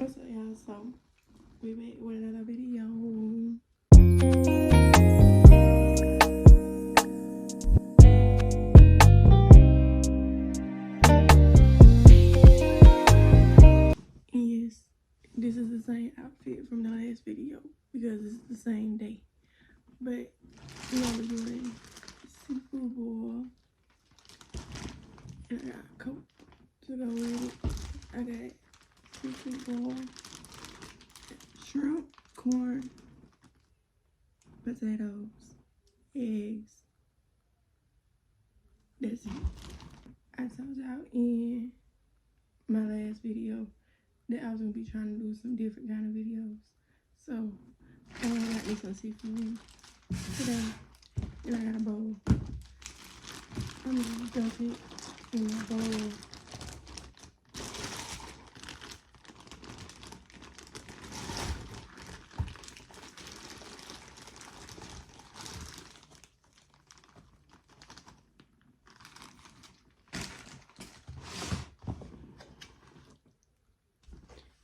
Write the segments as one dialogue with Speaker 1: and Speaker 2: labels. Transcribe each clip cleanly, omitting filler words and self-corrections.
Speaker 1: What's up, y'all? So we back with another video. And yes, this is the same outfit from the last video because it's the same day. But we're gonna be doing seafood boil. And I got a coat to go with it. I got seafood boil, shrimp, corn, potatoes, eggs. That's it. I told y'all in my last video that I was gonna be trying to do some different kind of videos. So I got me some seafood today, and I got a bowl. I'm gonna dump it in my bowl.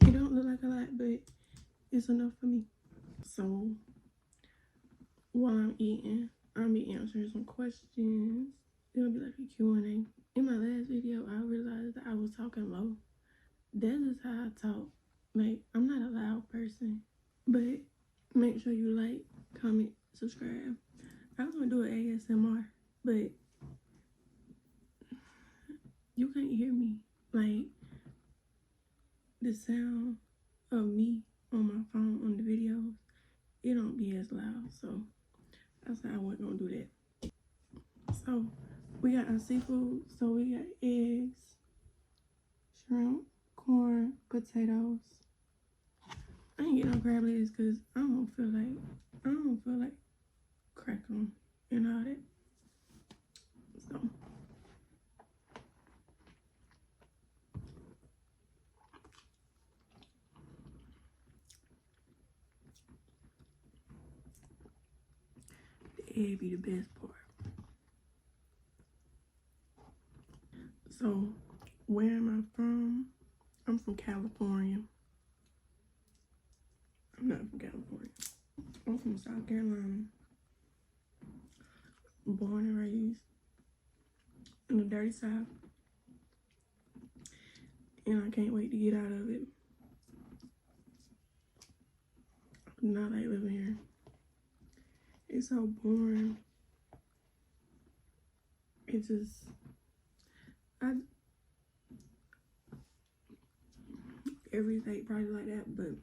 Speaker 1: It don't look like a lot, but it's enough for me. So while I'm eating, I'll be answering some questions. It'll be like a Q&A. In my last video, I realized that I was talking low. That is how I talk. Like, I'm not a loud person. But make sure you like, comment, subscribe. I was gonna do an ASMR, but you can't hear me. Like, the sound of me on my phone on the videos, it don't be as loud. So that's why I wasn't gonna do that. So we got our seafood. So we got eggs, shrimp, corn, potatoes. I ain't get no crab legs because I don't feel like crack them and all that. So the egg be the best part. So where am I from? I'm from California. I'm not from California. I'm from South Carolina. Born and raised in the dirty South. And I can't wait to get out of it. I do not like living here. It's so boring. It just, every day probably like that, but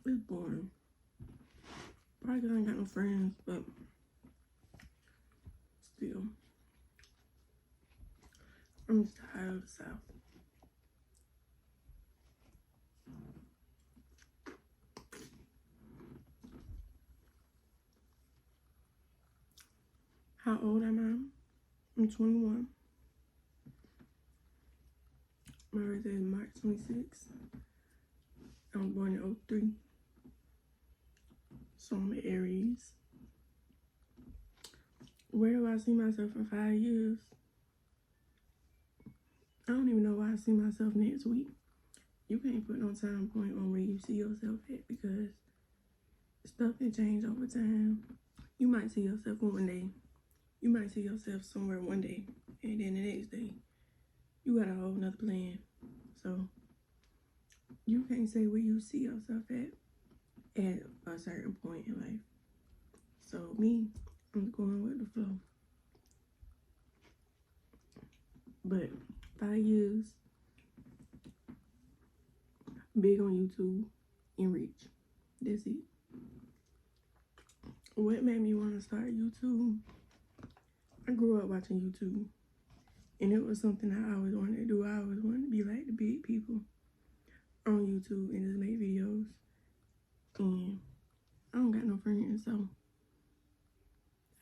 Speaker 1: it's boring. Probably because I ain't got no friends, but still. I'm just tired of the South. How old am I? I'm 21. My birthday is March 26th. I was born in 03. So I'm an Aries. Where do I see myself in 5 years? I don't even know where I see myself next week. You can't put no time point on where you see yourself at because stuff can change over time. You might see yourself one day. You might see yourself somewhere one day, and then the next day, you got a whole nother plan. So you can't say where you see yourself at a certain point in life. So me, I'm going with the flow. But 5 years, big on YouTube and reach. That's it. What made me want to start YouTube? I grew up watching YouTube, and it was something I always wanted to do. I always wanted to be like the big people on YouTube and just make videos. And I don't got no friends, so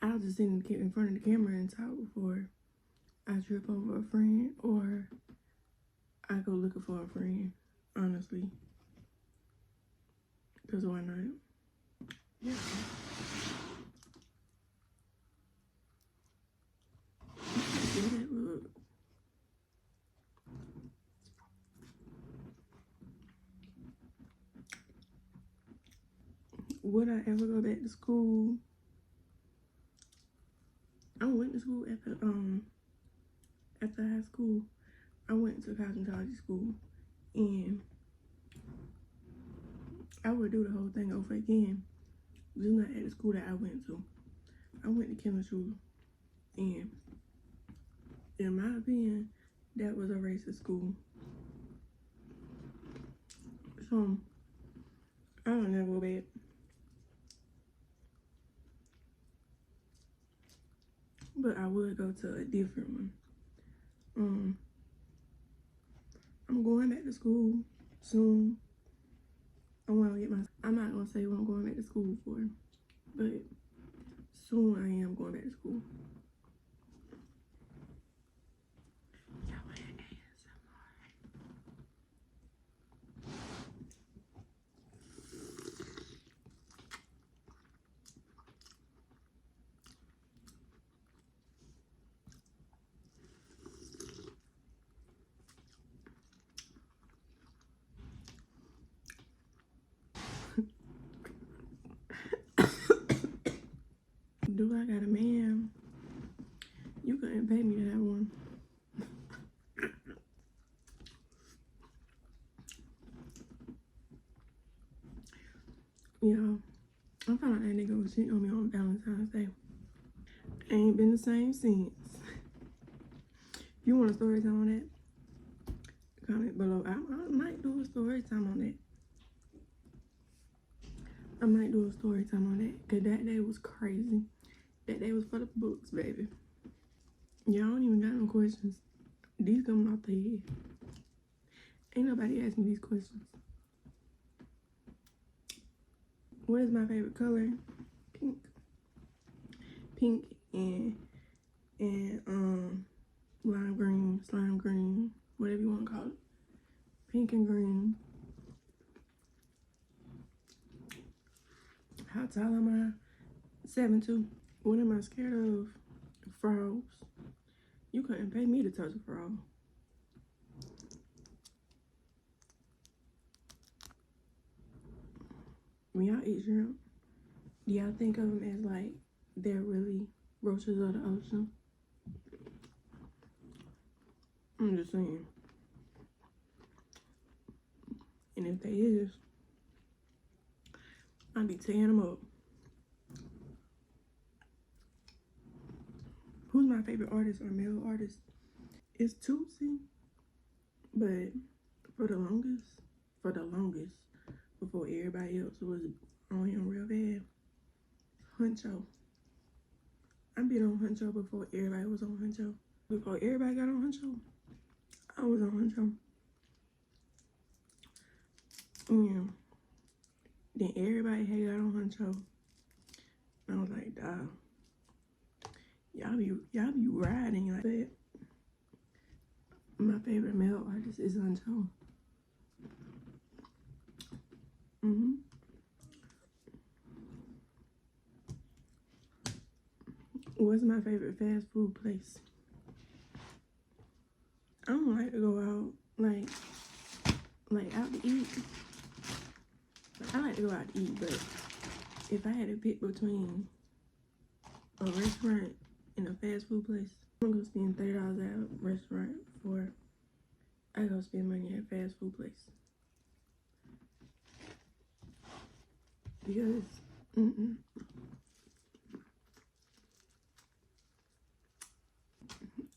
Speaker 1: I'll just sit in front of the camera and talk before I trip over a friend or I go looking for a friend, honestly. Because why not? Yeah. Look. would I ever go back to school? I went to school after high school. I went to cosmetology school, and I would do the whole thing over again. Just not at the school that I went to. I went to chemistry, and in my opinion, that was a racist school. So I don't never go back. But I would go to a different one. I'm going back to school soon. I'm not gonna say what I'm going back to school for, but soon I am going back to school. Do I got a man? You couldn't pay me to have one. Yo, I found out that nigga was cheating on me on Valentine's Day. Ain't been the same since. If you want a story time on that, comment below. I might do a story time on that. I might do a story time on that, because that day was crazy. That day was for the books, baby. Y'all don't even got no questions. These coming off the head. Ain't nobody asking these questions. What is my favorite color? Pink. Pink and lime green, slime green, whatever you want to call it. Pink and green. How tall am I? 7'2". What am I scared of? Frogs. You couldn't pay me to touch a frog. When y'all eat shrimp, do y'all think of them as like they're really roaches of the ocean? I'm just saying. And if they is, I'd be tearing them up. Who's my favorite artist or male artist? It's Tootsie, but for the longest, before everybody else was on him real bad, Huncho. I've been on Huncho before everybody was on Huncho. Before everybody got on Huncho, I was on Huncho. Yeah. Then everybody had got on Huncho. I was like, dawg, y'all be riding like that. My favorite male artist is Huncho. What's my favorite fast food place? I don't like to go out like out to eat. I like to go out to eat, but if I had to pick between a restaurant and a fast food place, I'm gonna spend $30 at a restaurant before I go spend money at a fast food place. Because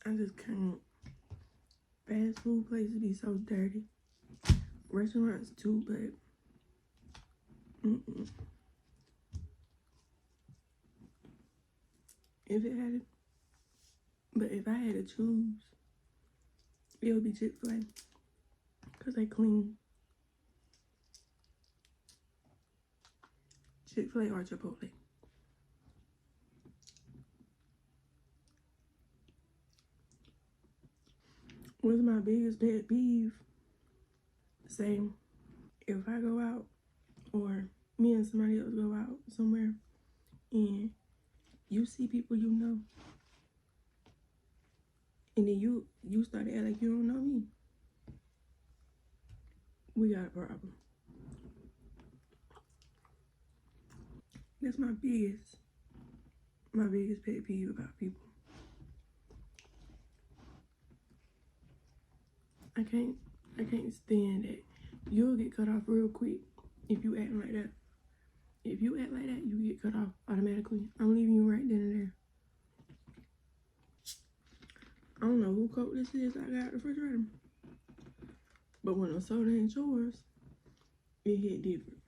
Speaker 1: I just can't. Fast food places be so dirty. Restaurants too, but if I had to choose, it would be Chick-fil-A, because they clean. Chick-fil-A or Chipotle. What's my biggest pet peeve? Same. If I go out, or me and somebody else go out somewhere, and you see people you know, and then you start to act like you don't know me, we got a problem. That's my biggest pet peeve about people. I can't stand it. You'll get cut off real quick if you act like that. If you act like that, you get cut off automatically. I'm leaving you right then and there. I don't know who coat this is I got out the refrigerator. But when a soda ain't yours, it hit different.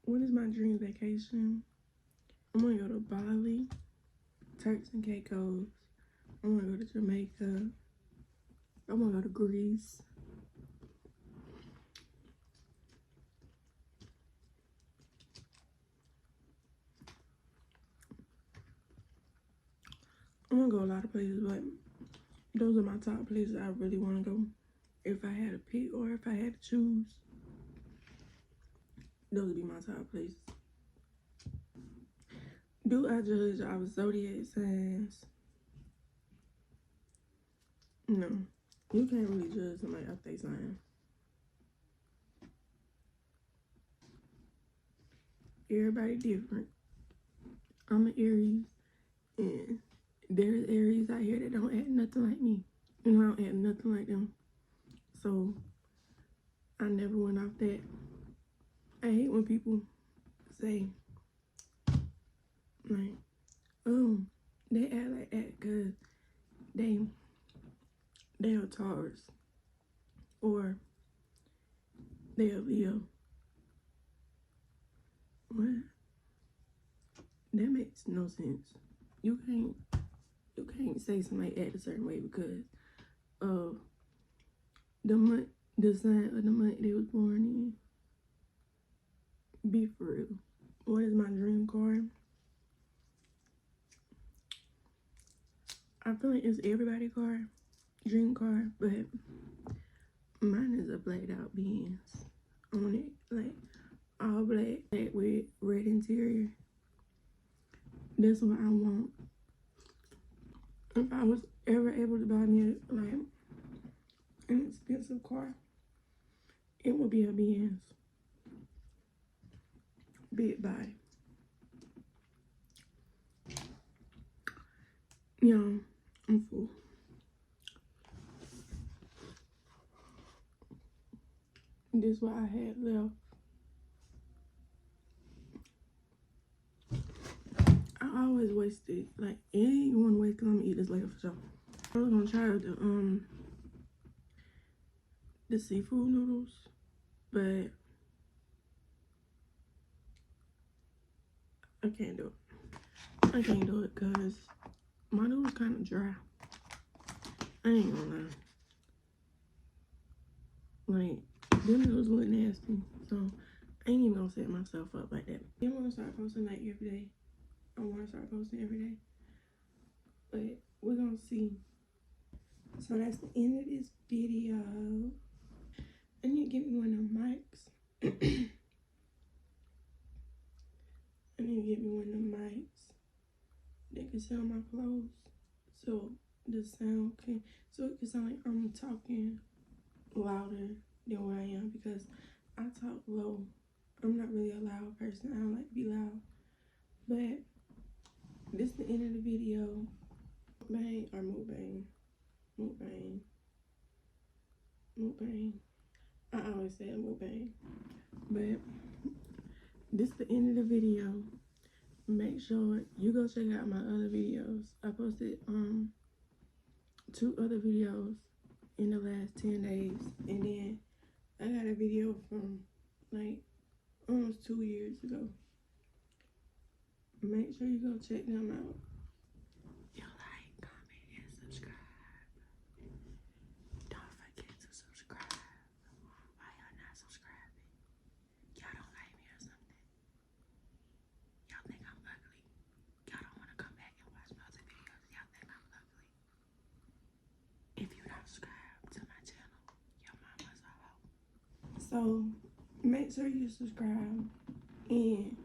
Speaker 1: What is my dream vacation? I'm gonna go to Bali, Turks and Caicos. I'm gonna go to Jamaica. I'm gonna go to Greece. I'm gonna go a lot of places, but those are my top places I really want to go. If I had to pick or if I had to choose, those would be my top places. Do I judge our zodiac signs? No. You can't really judge somebody off their sign. Everybody different. I'm an Aries, and there's Aries out here that don't act nothing like me. And I don't act nothing like them. So, I never went off that. I hate when people say, like, oh, they act like that because they're Taurus. Or they're Leo. What? That makes no sense. You can't say somebody act a certain way because of the sign of the month they was born in. Be for real. What is my dream car? I feel like it's everybody's car, dream car, but mine is a blacked out Benz. I want it like all black with red interior. That's what I want. If I was ever able to buy me like an expensive car, it would be a Benz. Big body. Yeah, I'm full. This is what I had left. I always waste it. Like, it ain't one waste because I'm gonna eat this later for sure. I was gonna try the seafood noodles, but I can't do it. I can't do it because my noodles kind of dry. I ain't gonna lie. Like, them noodles look nasty, so I ain't even gonna set myself up like that. I want to start posting like every day. I want to start posting every day, but we're gonna see. So that's the end of this video. I need to get me one of them mics. I need to get me one of them mics that can sound my clothes, so the sound can, so it can sound like I'm talking louder than where I am, because I talk low. I'm not really a loud person. I don't like to be loud. But this is the end of the video. Bang or mukbang. Mukbang. Mukbang. I always say mukbang. But this is the end of the video. Make sure you go check out my other videos. I posted 2 other videos in the last 10 days. And then I got a video from like almost 2 years ago. Make sure you go check them out. You like, comment, and subscribe. Don't forget to subscribe. Why y'all not subscribing? Y'all don't like me or something? Y'all think I'm ugly? Y'all don't want to come back and watch my other videos? Y'all think I'm ugly? If you don't subscribe to my channel, your mama's a hoe. So make sure you subscribe, and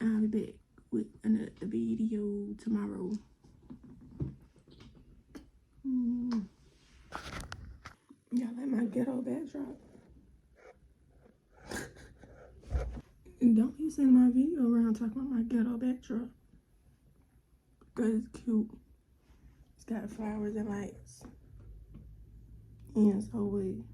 Speaker 1: I'll be back with another video tomorrow. Y'all like my ghetto backdrop? And don't be sending my video around talking about my ghetto backdrop. Because it's cute. It's got flowers and lights. And so weird.